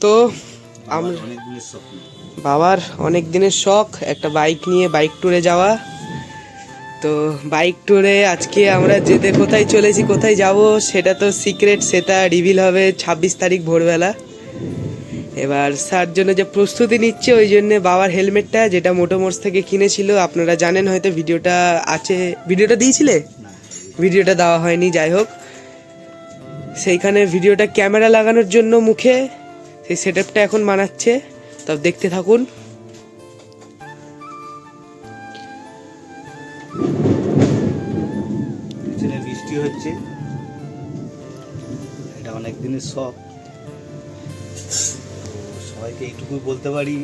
তো বাবার অনেক দিনের শখ একটা বাইক নিয়ে বাইক ট্যুরে যাওয়া। তো বাইক ট্যুরে আজকে আমরা যেতে কোথায় চলেছি, কোথায় যাব সেটা তো সিক্রেট, সেটা রিভিল হবে 26 তারিখ ভোরবেলা। এবার তার জন্য যে প্রস্তুতি নিচ্ছে, ওই জন্যে বাবার হেলমেটটা যেটা মোটোমোর্স থেকে কিনেছিল, আপনারা জানেন হয়তো, ভিডিওটা আছে, ভিডিওটা দিয়েছিলে, ভিডিওটা দেওয়া হয়নি, যাই হোক সেইখানে ভিডিওটা ক্যামেরা লাগানোর জন্য মুখে সেই সেটআপটা এখন বানাচ্ছে, তবে দেখতে থাকুন। বৃষ্টি হচ্ছে, এটা অনেক দিনের শখ। সবাইকে এইটুকু বলতে পারি,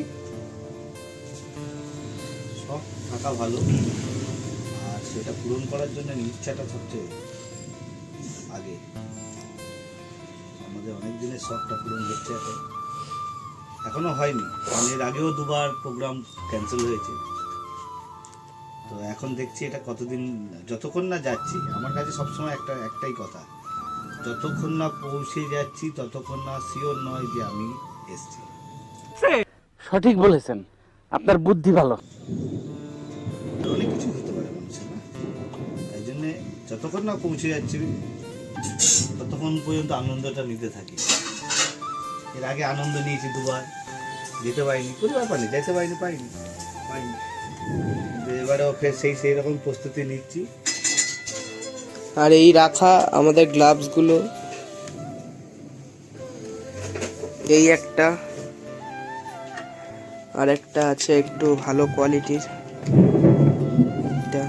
শখ থাকা ভালো, আর সেটা পূরণ করার জন্য ইচ্ছাটা সবচেয়ে আগে। আমাদের অনেক দিনের শখটা পূরণ হচ্ছে, এখনো হয়নি, কারণ এর আগেও দুবার প্রোগ্রাম ক্যান্সেল হয়েছে। তো এখন দেখছি এটা কতদিন, যতক্ষণ না যাচ্ছি, আমার কাছে সবসময় একটাই কথা, যতক্ষণ না পৌঁছে যাচ্ছি ততক্ষণ না শিওর নয় যে আমি এসছি। সঠিক বলেছেন, আপনার বুদ্ধি ভালো। অনেক কিছু হতে পারে মানুষের, না? তাই জন্যে যতক্ষণ না পৌঁছে যাচ্ছি ততক্ষণ পর্যন্ত আনন্দটা নিতে থাকি। এর আগে আনন্দ নিয়েছি দুবার, যেতে পারিনি, কোনো ব্যাপার নেই, যেতে পারিনি, পাইনি। এবারেও ফের সেই রকম প্রস্তুতি নিচ্ছি। আর এই রাখা আমাদের গ্লাভসগুলো, এই একটা, আর একটা আছে একটু ভালো কোয়ালিটির, এটা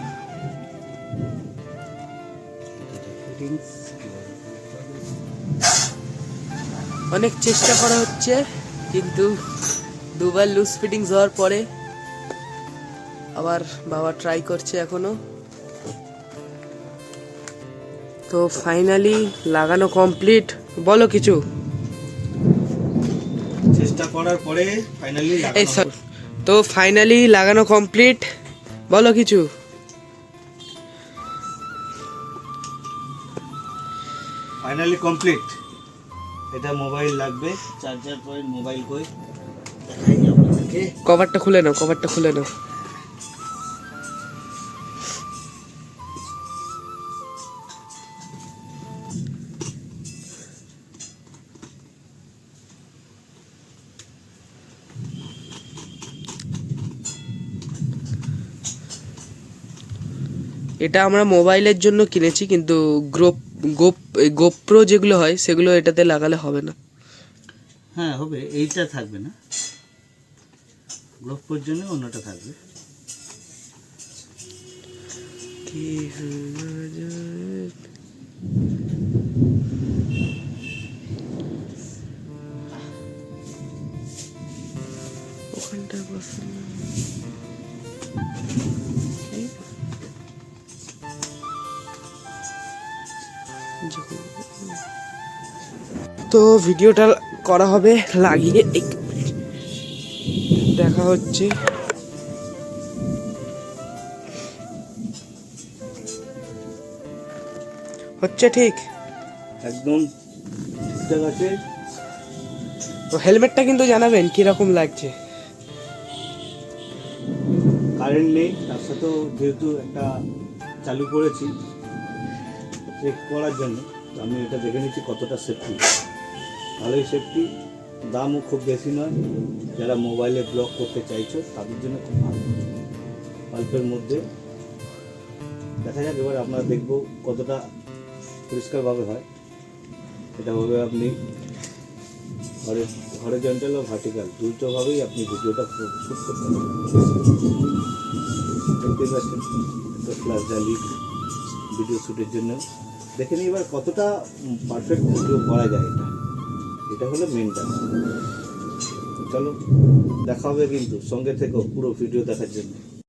অনেক চেষ্টা করা হচ্ছে, কিন্তু দুবার লুজ ফিটিংস হওয়ার পরে আবার বাবা ট্রাই করছে এখনো। তো ফাইনালি লাগানো কমপ্লিট। বলো কিছু। চেষ্টা করার পরে ফাইনালি তো ফাইনালি লাগানো কমপ্লিট, বলো কিছু। Finally complete. এটা মোবাইল লাগবে, চার্জার পয়েন্ট, মোবাইল কই দেখাই আপনাদেরকে। কভারটা খুলে নাও, কভারটা খুলে নাও। এটা আমরা মোবাইলের জন্য কিনেছি, কিন্তু গোপ্রো যেগুলো হয় সেগুলো এটাতে লাগালে হবে না। হ্যাঁ হবে, এইটা থাকবে না, গোপ্রোর জন্য অন্যটা থাকবে। ওখানটা বসে তো ভিডিওটা করা হবে লাগিয়ে, দেখা হচ্ছে। হচ্ছে ঠিক, একদম ঠিকঠাক আছে। তো হেলমেটটা কিন্তু জানাবেন কিরকম লাগছে। কারেন্ট নেই, তার সাথেও যেহেতু একটা চালু করেছি চেক করার জন্য, আমি এটা দেখে নিচ্ছি কতটা সেফটি। ভালোই সেফটি, দামও খুব বেশি নয়, যারা মোবাইলে ব্লগ করতে চাইছো তাদের জন্য খুব ভালো। অল্পের মধ্যে দেখা যাক, এবার আমরা দেখবো কতটা পরিষ্কারভাবে হয়। এটা ভাবে আপনি হরিজন্টাল ও ভার্টিক্যাল দুটোভাবেই আপনি ভিডিওটা শ্যুট করতে পারেন। দেখতে পাচ্ছেন একটা ফ্ল্যাশ জ্বালি ভিডিও শ্যুটের জন্য। দেখে নিই এবার কতটা পারফেক্ট ভিডিও করা যায়। এটা হলো মেনটা। চলো দেখা হবে, কিন্তু সঙ্গে থেকেও পুরো ভিডিও দেখার জন্য।